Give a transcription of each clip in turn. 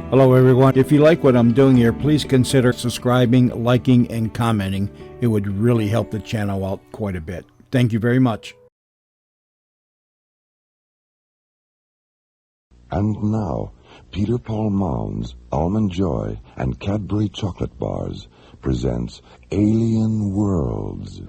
Hello everyone. If you like what I'm doing here, please consider subscribing, liking, and commenting. It would really help the channel out quite a bit. Thank you very much. And now, Peter Paul Mound's Almond Joy and Cadbury Chocolate Bars presents Alien Worlds.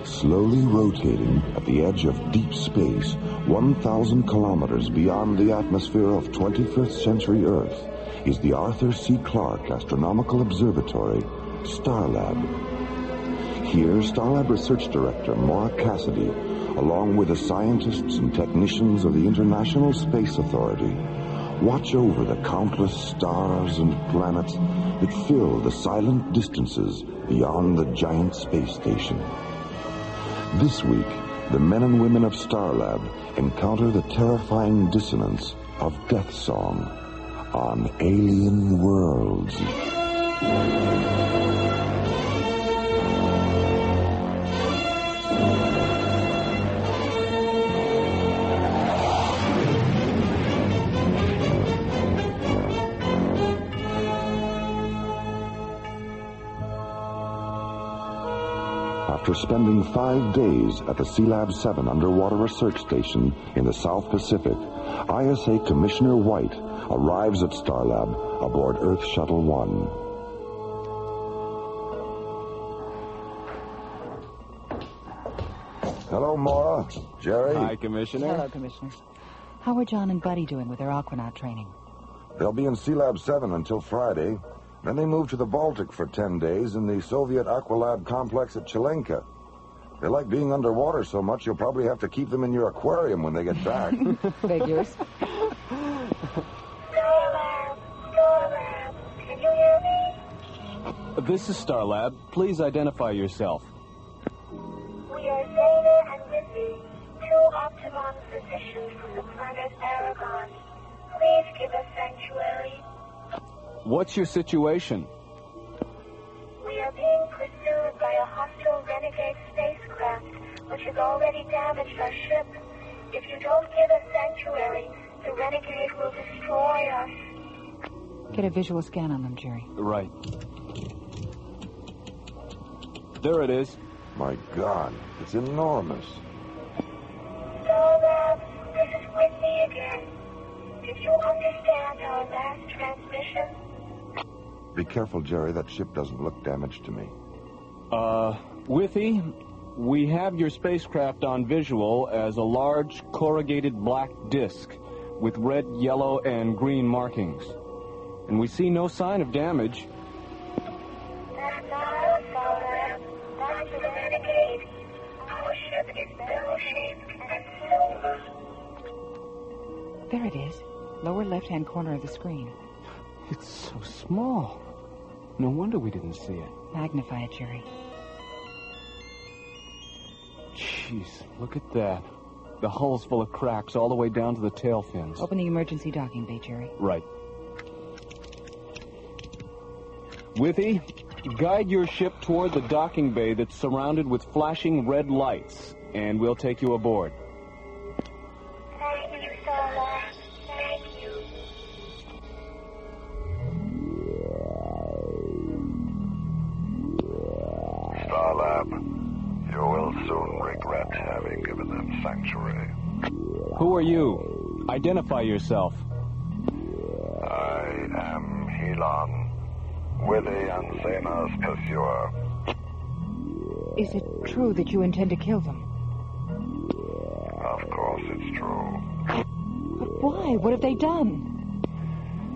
Slowly rotating at the edge of deep space, 1,000 kilometers beyond the atmosphere of 21st century Earth, is the Arthur C. Clarke Astronomical Observatory, Starlab. Here, Starlab Research Director Maura Cassidy, along with the scientists and technicians of the International Space Authority, watch over the countless stars and planets that fill the silent distances beyond the giant space station. This week, the men and women of Starlab encounter the terrifying dissonance of Death Song on Alien Worlds. After spending 5 days at the Sealab 7 underwater research station in the South Pacific, ISA Commissioner White arrives at Starlab aboard Earth Shuttle 1. Hello, Maura. Jerry. Hi, Commissioner. Hello, Commissioner. How are John and Buddy doing with their aquanaut training? They'll be in Sealab 7 until Friday. Then they move to the Baltic for 10 days in the Soviet Aqualab complex at Chilenka. They like being underwater so much, you'll probably have to keep them in your aquarium when they get back. Figures. Starlab, can you hear me? This is Starlab. Please identify yourself. We are Zeta and Lizzie, two Optimum physicians from the planet Aragon. Please give us sanctuary. What's your situation? We are being pursued by a hostile renegade spacecraft, which has already damaged our ship. If you don't give us sanctuary, the renegade will destroy us. Get a visual scan on them, Jerry. Right. There it is. My God, it's enormous. Starlab, this is Whitney again. Did you understand our last transmission? Be careful, Jerry. That ship doesn't look damaged to me. Withy, we have your spacecraft on visual as a large corrugated black disc with red, yellow, and green markings. And we see no sign of damage. That's not us, Starlab. That's the renegade. Our ship is bell-shaped and silver. There it is. Lower left-hand corner of the screen. It's so small. No wonder we didn't see it. Magnify it, Jerry. Jeez, look at that. The hull's full of cracks all the way down to the tail fins. Open the emergency docking bay, Jerry. Right. Withy, guide your ship toward the docking bay that's surrounded with flashing red lights, and we'll take you aboard. Thank you, Starlab. Thank you. Starlab, you will soon regret having given them sanctuary. Who are you? Identify yourself. I am Helon, Willie and Zena's pursuer. Is it true that you intend to kill them? Of course it's true. But why? What have they done?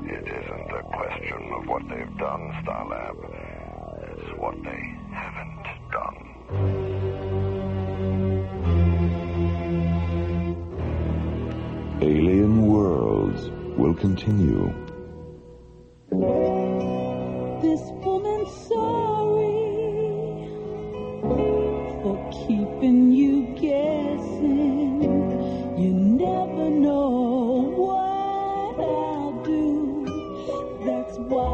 It isn't a question of what they've done, Starlab. It's what they haven't done. Alien Worlds will continue. This woman's sorry for keeping you guessing. You never know what I'll do. That's why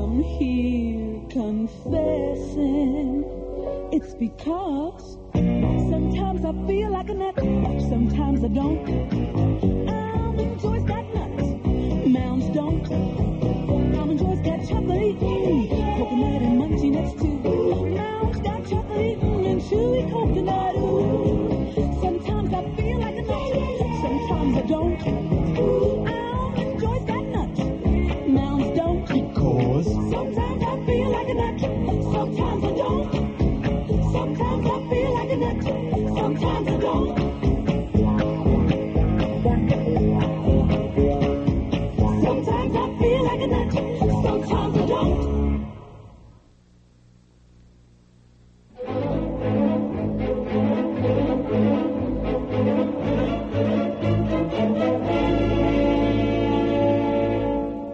I'm here confessing. It's because sometimes I feel like a nut, sometimes I don't. I'm the choice that nuts. I don't. I'll enjoy that nut. Mounds don't. Because Sometimes I feel like a nut. Sometimes I don't. Sometimes I feel like a nut. Sometimes I don't. Sometimes I feel like a nut. Sometimes I don't.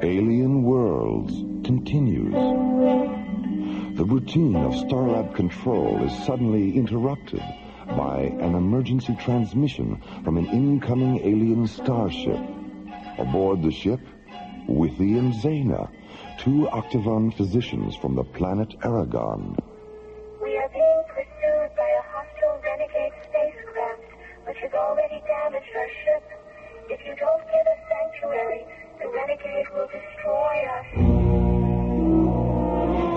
Alien Worlds continues. The routine of Starlab control is suddenly interrupted by an emergency transmission from an incoming alien starship. Aboard the ship, Withy and Zena, two Octagon physicians from the planet Aragon. We are being pursued by a hostile renegade spacecraft, which has already damaged our ship. If you don't give us sanctuary, the renegade will destroy us.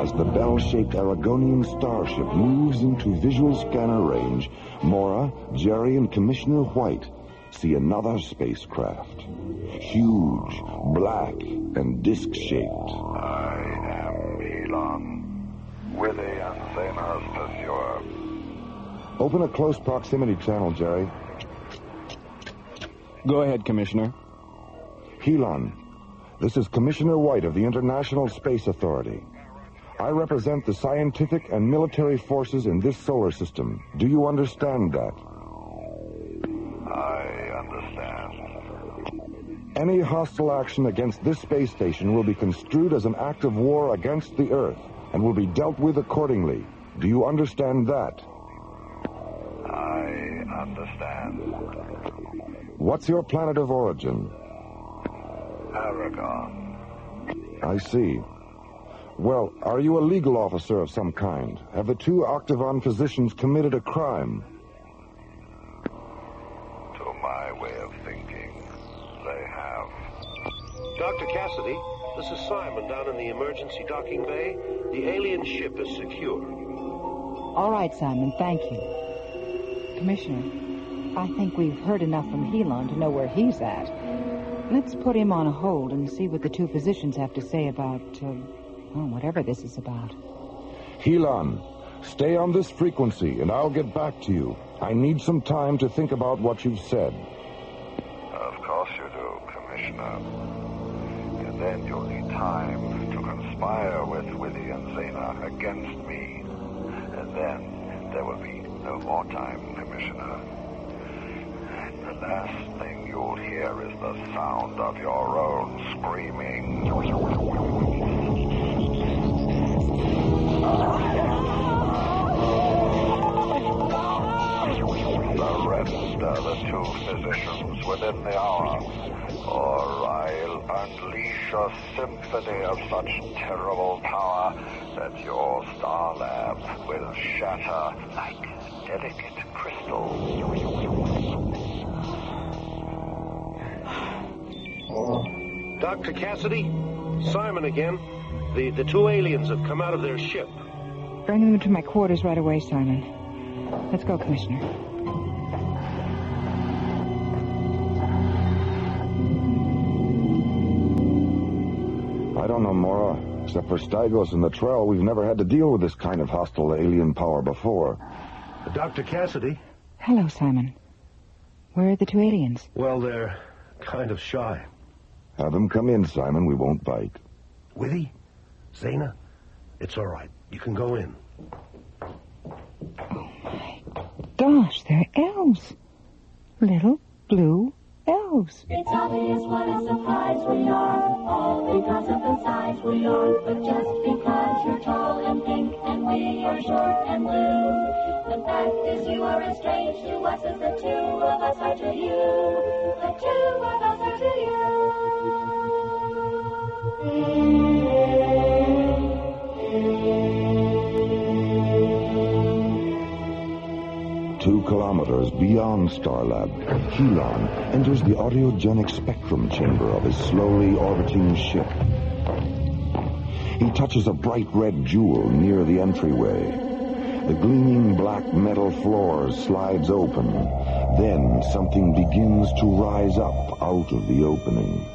As the bell-shaped Aragonian starship moves into visual scanner range, Mora, Jerry, and Commissioner White see another spacecraft. Huge, black, and disc-shaped. I am Elon, Withy and Zena's pursuer. Open a close proximity channel, Jerry. Go ahead, Commissioner. Helon, this is Commissioner White of the International Space Authority. I represent the scientific and military forces in this solar system. Do you understand that? I understand. Any hostile action against this space station will be construed as an act of war against the Earth and will be dealt with accordingly. Do you understand that? I understand. What's your planet of origin? Aragon. I see. Well, are you a legal officer of some kind? Have the two Octagon physicians committed a crime? To my way of thinking, they have. Dr. Cassidy, this is Simon down in the emergency docking bay. The alien ship is secure. All right, Simon, thank you. Commissioner, I think we've heard enough from Helon to know where he's at. Let's put him on hold and see what the two physicians have to say about, whatever this is about. Helon, stay on this frequency and I'll get back to you. I need some time to think about what you've said. Of course you do, Commissioner. And then you'll need time to conspire with Withy and Zena against me. And then there will be no more time, Commissioner. The last thing you'll hear is the sound of your own screaming. Surrender the two physicians within the hour, or I'll unleash a symphony of such terrible power that your Starlab will shatter like delicate crystal. Dr. Cassidy, Simon again. The two aliens have come out of their ship. Bring them to my quarters right away, Simon. Let's go, Commissioner. I don't know, Mora. Except for Stygos and the Trell, we've never had to deal with this kind of hostile alien power before. Dr. Cassidy? Hello, Simon. Where are the two aliens? Well, they're kind of shy. Have them come in, Simon. We won't bite. Withy? Zena? It's all right. You can go in. Oh, my gosh, they're elves. Little blue elves. It's obvious what a surprise we are, all because of the size we are. But just because you're tall and pink and we are short and blue, the fact is you are as strange to us as the two of us are to you. The two of us are to you. 2 kilometers beyond Starlab, Helon enters the audiogenic spectrum chamber of his slowly orbiting ship. He touches a bright red jewel near the entryway. The gleaming black metal floor slides open. Then something begins to rise up out of the opening.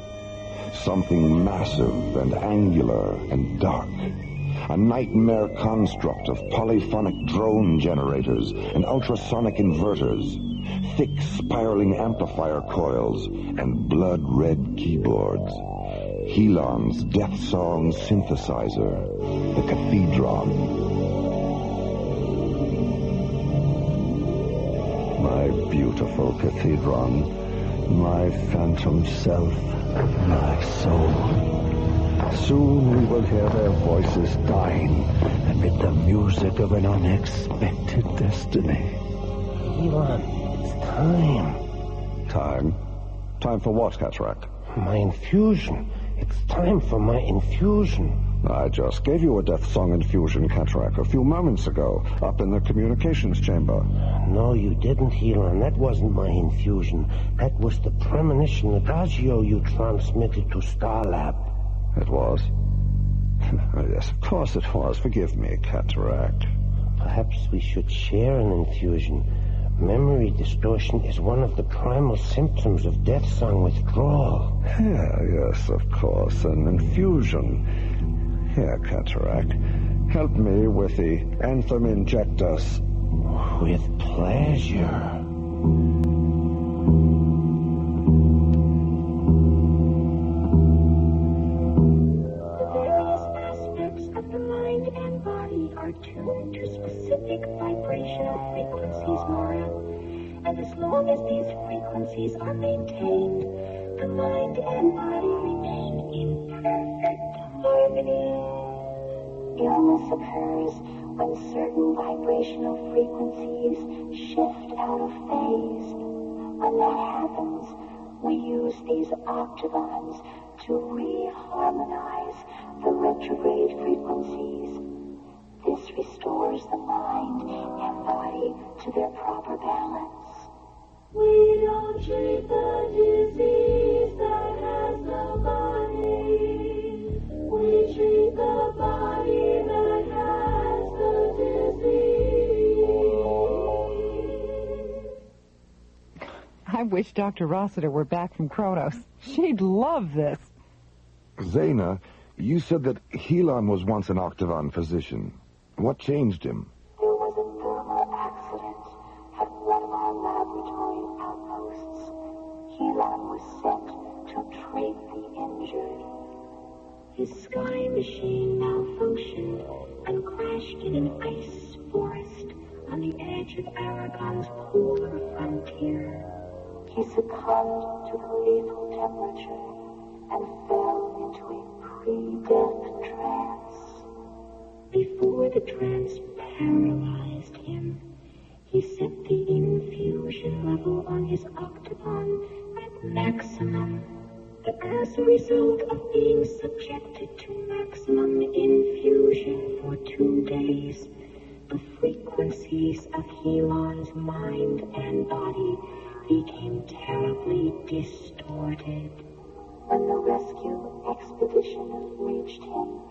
Something massive and angular and dark. A nightmare construct of polyphonic drone generators and ultrasonic inverters, thick spiraling amplifier coils, and blood-red keyboards. Helon's death song synthesizer, the Cathedron. My beautiful Cathedron, my phantom self, my soul. Soon we will hear their voices dying amid the music of an unexpected destiny. Elon, it's time. Time? Time for what, Cataract? My infusion. It's time for my infusion. I just gave you a death song infusion, Cataract, a few moments ago, up in the communications chamber. No, you didn't, Elon. That wasn't my infusion. That was the premonition adagio you transmitted to Starlab. It was? Yes, of course it was. Forgive me, Cataract. Perhaps we should share an infusion. Memory distortion is one of the primal symptoms of death song withdrawal. Yeah, yes, of course. An infusion. Here, Cataract. Help me with the anthem injectus. With pleasure. Are tuned to specific vibrational frequencies, Mara. And as long as these frequencies are maintained, the mind and body remain in perfect harmony. Illness occurs when certain vibrational frequencies shift out of phase. When that happens, we use these octagons to reharmonize the retrograde frequencies. This restores the mind and body to their proper balance. We don't treat the disease that has no body. We treat the body that has the disease. I wish Dr. Rossiter were back from Kronos. She'd love this. Zaina, you said that Helon was once an octagon physician. What changed him? There was a thermal accident at one of our laboratory outposts. Helon was sent to treat the injured. His sky machine malfunctioned and crashed in an ice forest on the edge of Aragon's polar frontier. He succumbed to the lethal temperature and fell into a pre-death trance. Before the trance paralyzed him, he set the infusion level on his octagon at maximum. As a result of being subjected to maximum infusion for 2 days, the frequencies of Helon's mind and body became terribly distorted. When the rescue expedition reached him,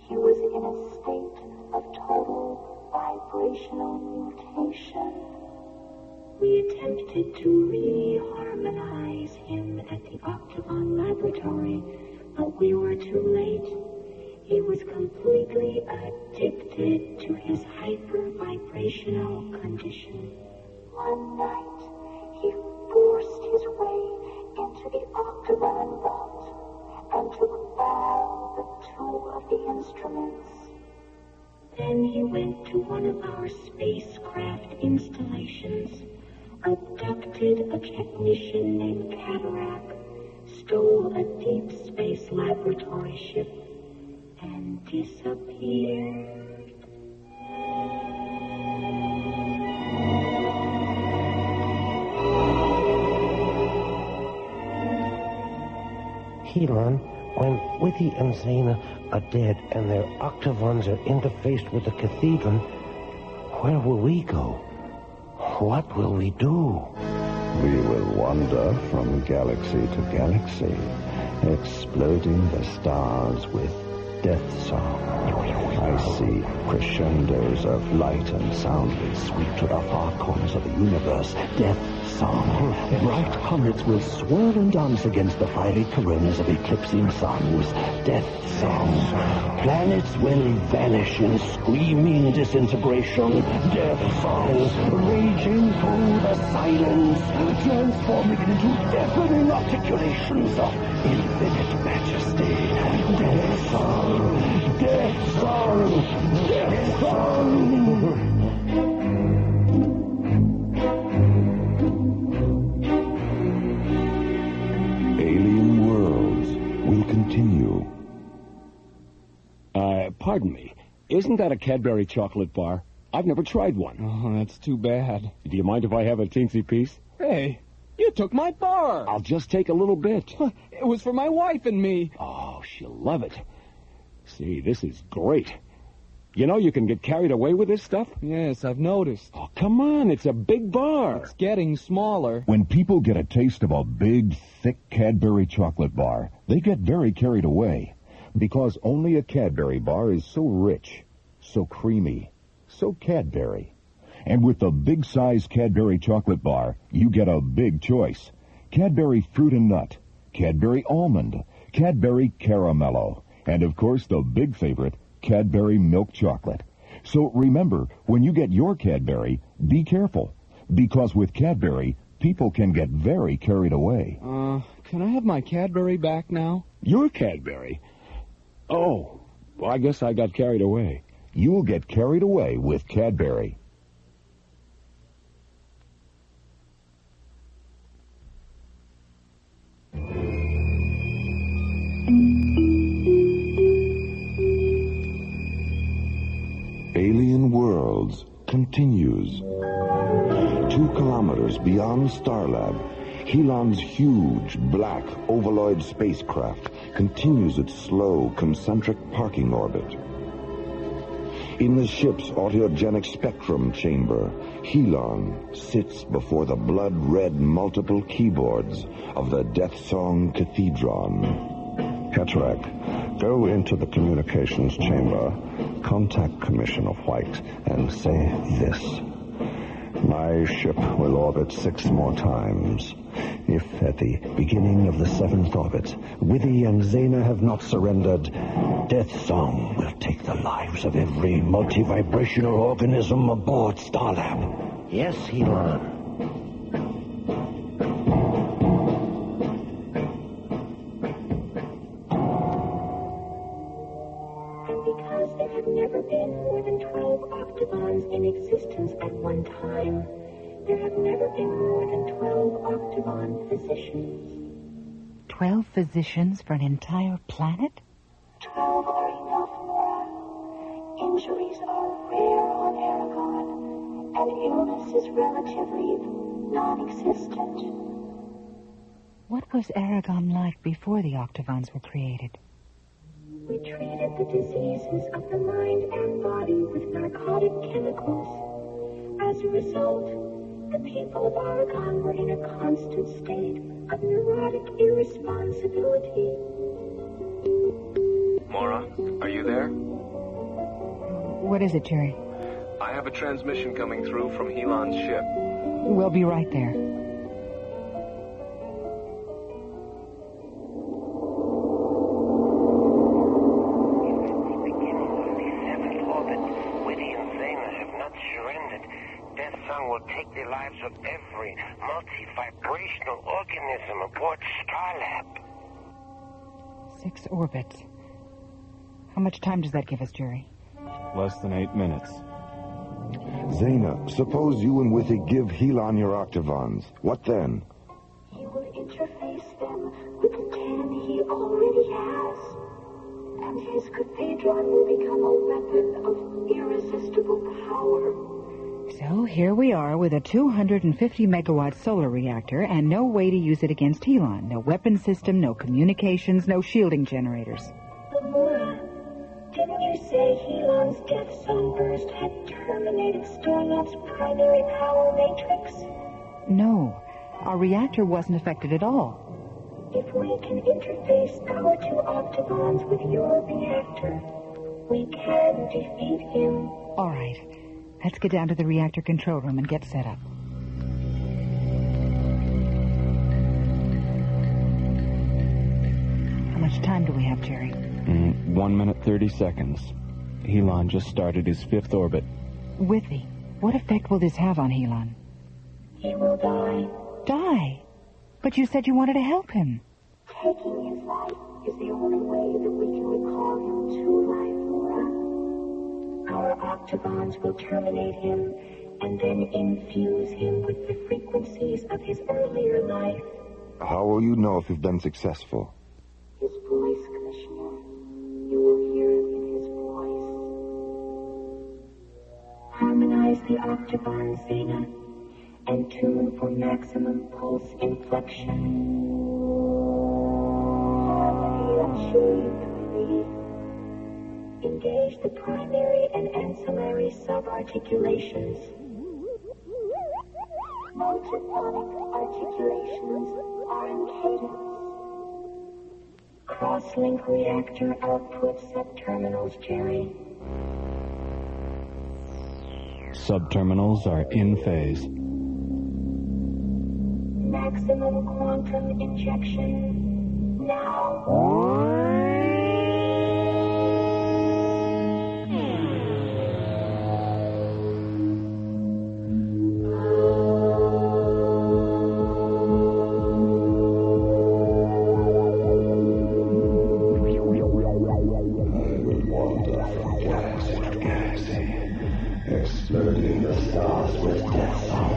he was in a state of total vibrational mutation. We attempted to reharmonize him at the Octagon Laboratory, but we were too late. He was completely addicted to his hyper-vibrational condition. One night, he forced his way into the Octagon vault and took all but 2 of the instruments. Then he went to one of our spacecraft installations, abducted a technician named Cataract, stole a deep space laboratory ship, and disappeared. Helon, when Witty and Zaina are dead and their octagons are interfaced with the cathedral, where will we go? What will we do? We will wander from galaxy to galaxy, exploding the stars with death song. I see crescendos of light and sound will sweep to the far corners of the universe. Death song. Bright comets will swirl and dance against the fiery coronas of eclipsing suns. Death song. Planets will vanish in screaming disintegration. Death song. Raging through the silence, transforming into deafening articulations of infinite majesty. Death song. Death song. Death song. Alien Worlds will continue. Pardon me. Isn't that a Cadbury chocolate bar? I've never tried one. Oh, that's too bad. Do you mind if I have a teensy piece? Hey, you took my bar. I'll just take a little bit. It was for my wife and me. Oh, she'll love it. See, this is great. You know you can get carried away with this stuff? Yes, I've noticed. Oh, come on. It's a big bar. It's getting smaller. When people get a taste of a big, thick Cadbury chocolate bar, they get very carried away. Because only a Cadbury bar is so rich, so creamy, so Cadbury. And with the big-size Cadbury chocolate bar, you get a big choice. Cadbury Fruit and Nut, Cadbury Almond, Cadbury Caramello, and of course the big favorite, Cadbury Milk Chocolate. So remember, when you get your Cadbury, be careful. Because with Cadbury, people can get very carried away. Can I have my Cadbury back now? Your Cadbury? Oh, well, I guess I got carried away. You'll get carried away with Cadbury. Alien Worlds continues. 2 kilometers beyond Starlab, Helon's huge, black, ovaloid spacecraft continues its slow, concentric parking orbit. In the ship's autogenic spectrum chamber, Helon sits before the blood-red multiple keyboards of the Death Song Cathedron. Cataract, go into the communications chamber, contact Commissioner White, and say this. My ship will orbit 6 more times. If at the beginning of the 7th orbit, Withy and Zena have not surrendered, Death Song will take the lives of every multi-vibrational organism aboard Starlab. Yes, Helon. Because there have never been more than 12 octagons in existence at one time, there have never been more than 12 octagon physicians. 12 physicians for an entire planet? 12 are enough, Nora. Injuries are rare on Aragon, and illness is relatively non-existent. What was Aragon like before the octagons were created? We treated the diseases of the mind and body with narcotic chemicals. As a result, the people of Aragon were in a constant state of neurotic irresponsibility. Mora, are you there? What is it, Jerry? I have a transmission coming through from Helon's ship. We'll be right there. Will take the lives of every multi-vibrational organism aboard Starlab. 6 orbits. How much time does that give us, Jerry? Less than 8 minutes. Zena, suppose you and Withy give Helon your octagons. What then? He will interface them with the 10 he already has. And his cathedron will become a weapon of irresistible power. So here we are with a 250-megawatt solar reactor and no way to use it against Helon. No weapon system, no communications, no shielding generators. But Mora, didn't you say Helon's death sunburst had terminated Starlab's primary power matrix? No, our reactor wasn't affected at all. If we can interface our 2 octagons with your reactor, we can defeat him. All right. Let's get down to the reactor control room and get set up. much time do we have, Jerry? 1 minute, 30 seconds. Helon just started his 5th orbit. Withy, what effect will this have on Helon? He will die. Die? But you said you wanted to help him. Taking his life is the only way that we can recall him to life, Laura. Our octagons will terminate him and then infuse him with the frequencies of his earlier life. How will you know if you've been successful? His voice, Commissioner. You will hear it in his voice. Harmonize the octagon, Zena, and tune for maximum pulse inflection. Harmony achieved. Engage the primary and ancillary subarticulations. Multiphonic articulations are in cadence. Cross-link reactor output subterminals, Jerry. Subterminals are in phase. Maximum quantum injection now. Exploding the stars with death song.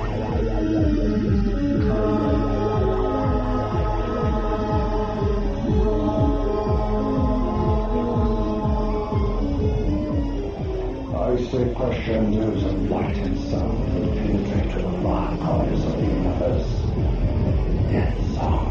Icy crescendos of light and sound will penetrate to the far corners of the universe. Death song.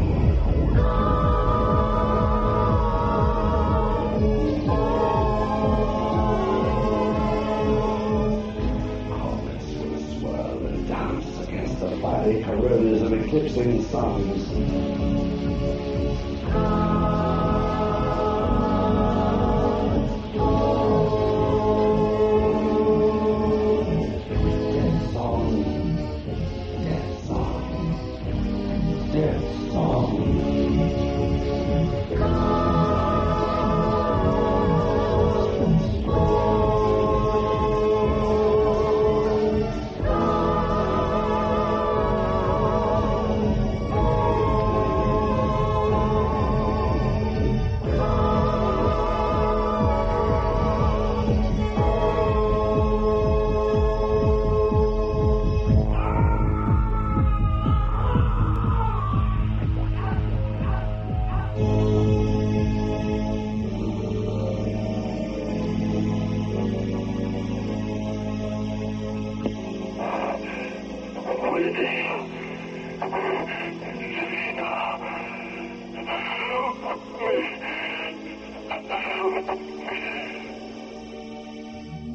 The fiery coronas of eclipsing suns. Death song. Death song. Death song.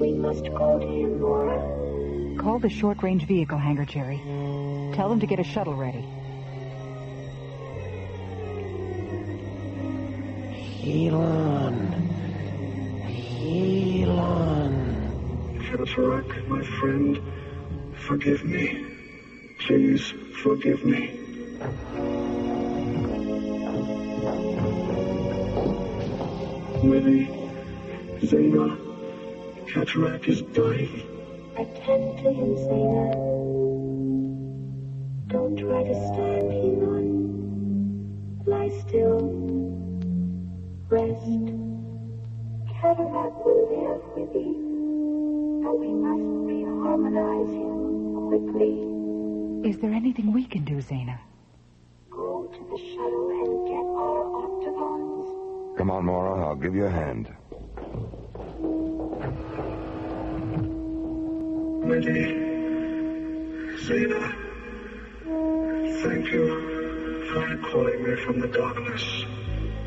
We must go to him, Laura. Call the short-range vehicle hangar, Jerry. Tell them to get a shuttle ready. Elon. Cataract, my friend, forgive me. Please forgive me. Willie, Zena, Cataract is dying. Attend to him, Zena. Don't try to stand, Elon. Lie still. Rest. Cataract will live with you. But we must reharmonize him quickly. Is there anything we can do, Zena? Go to the shuttle and get our octagons. Come on, Mora. I'll give you a hand. Wendy, Zena, thank you for calling me from the darkness.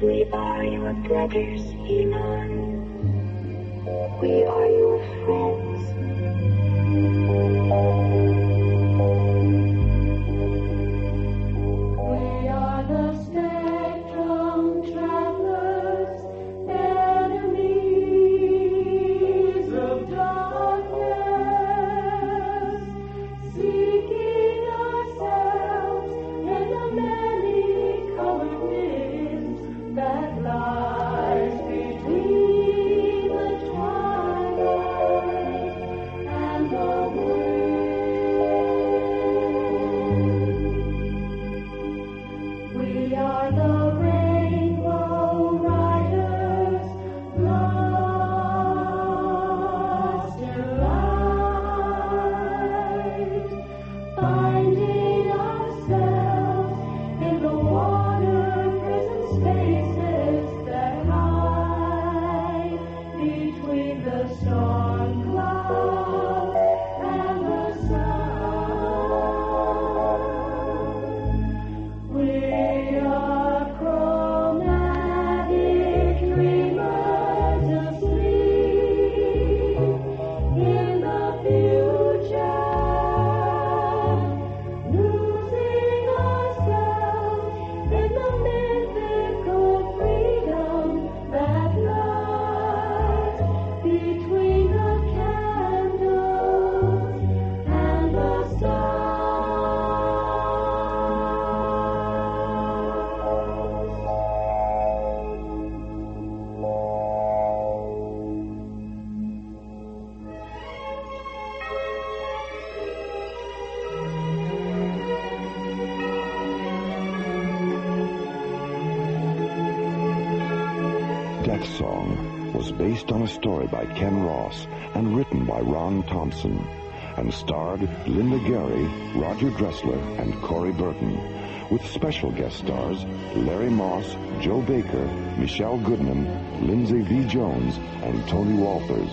We are your brothers, Elon. We are your friends. We are the spectrum travelers, enemies of darkness, seeking ourselves in the many colored winds that lie. Death Song was based on a story by Ken Ross and written by Ron Thompson, and starred Linda Gary, Roger Dressler, and Corey Burton, with special guest stars Larry Moss, Joe Baker, Michelle Goodman, Lindsay V. Jones, and Tony Walters.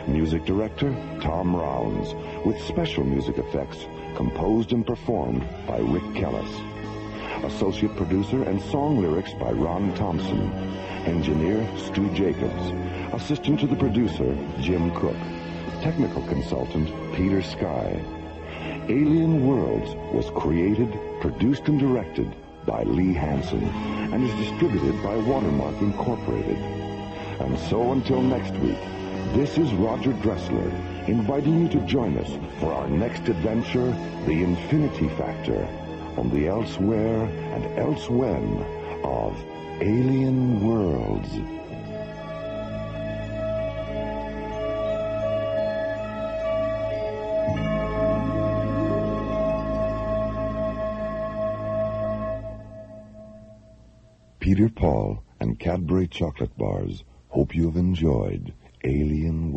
Music director Tom Rounds, with special music effects composed and performed by Rick Kellis. Associate producer and song lyrics by Ron Thompson. Engineer Stu Jacobs. Assistant to the producer Jim Cook. Technical consultant Peter Sky. Alien Worlds was created, produced, and directed by Lee Hansen and is distributed by Watermark Incorporated. And so until next week, this is Roger Dressler inviting you to join us for our next adventure, The Infinity Factor, on the Elsewhere and Elsewhen of Alien Worlds. Peter Paul and Cadbury Chocolate Bars hope you have enjoyed Alien